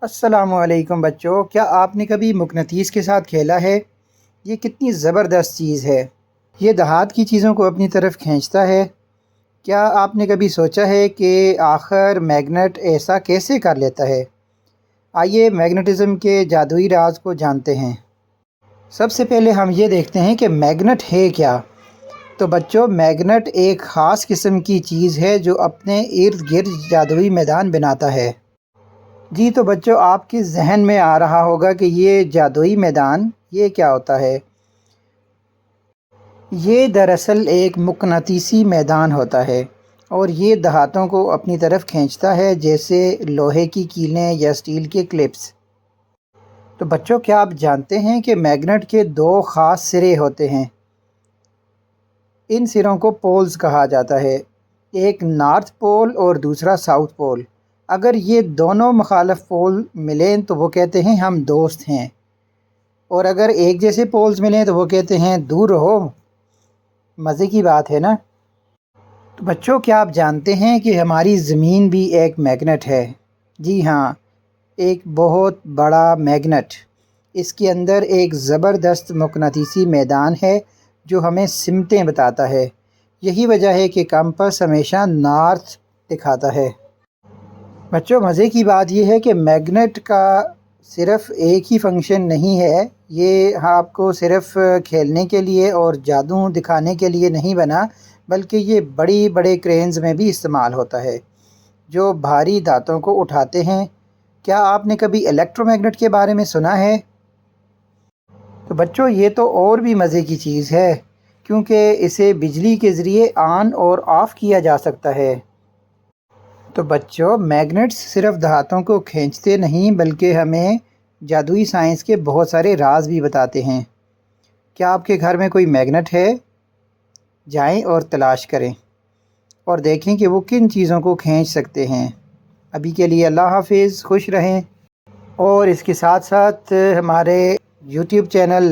अस्सलामुअलैकुम बच्चों, क्या आपने कभी मुकनातीस के साथ खेला है? ये कितनी ज़बरदस्त चीज़ है। ये दहात की चीज़ों को अपनी तरफ खींचता है। क्या आपने कभी सोचा है कि आखिर मैग्नेट ऐसा कैसे कर लेता है? आइए मैग्नेटिज़म के जादुई राज को जानते हैं। सबसे पहले हम ये देखते हैं कि मैग्नेट है क्या। तो बच्चों, मैग्नेट एक ख़ास किस्म की चीज़ है जो अपने इर्द गिर्द जादुई मैदान बनाता है। जी, तो बच्चों, आपके जहन में आ रहा होगा कि ये जादुई मैदान ये क्या होता है। ये दरअसल एक मुकनातीसी मैदान होता है और ये दहातों को अपनी तरफ खींचता है, जैसे लोहे की कीलें या स्टील के क्लिप्स। तो बच्चों, क्या आप जानते हैं कि मैग्नेट के दो ख़ास सिरे होते हैं। इन सिरों को पोल्स कहा जाता है, एक नॉर्थ पोल और दूसरा साउथ पोल। अगर ये दोनों मुखालिफ पोल मिलें तो वो कहते हैं हम दोस्त हैं, और अगर एक जैसे पोल्स मिलें तो वो कहते हैं दूर रहो। मज़े की बात है ना। तो बच्चों, क्या आप जानते हैं कि हमारी ज़मीन भी एक मैग्नेट है? जी हाँ, एक बहुत बड़ा मैग्नेट। इसके अंदर एक ज़बरदस्त मकनातीसी मैदान है जो हमें सिमतें बताता है। यही वजह है कि कंपास हमेशा नॉर्थ दिखाता है। बच्चों, मज़े की बात यह है कि मैग्नेट का सिर्फ़ एक ही फंक्शन नहीं है। ये आपको सिर्फ़ खेलने के लिए और जादू दिखाने के लिए नहीं बना, बल्कि ये बड़ी बड़े क्रेन्स में भी इस्तेमाल होता है जो भारी धातों को उठाते हैं। क्या आपने कभी इलेक्ट्रोमैग्नेट के बारे में सुना है? तो बच्चों, ये तो और भी मज़े की चीज़ है, क्योंकि इसे बिजली के ज़रिए ऑन और ऑफ़ किया जा सकता है। तो बच्चों, मैग्नेट्स सिर्फ धातों को खींचते नहीं, बल्कि हमें जादुई साइंस के बहुत सारे राज भी बताते हैं। क्या आपके घर में कोई मैग्नेट है? जाएं और तलाश करें और देखें कि वो किन चीज़ों को खींच सकते हैं। अभी के लिए अल्लाह हाफिज़, खुश रहें। और इसके साथ साथ हमारे यूट्यूब चैनल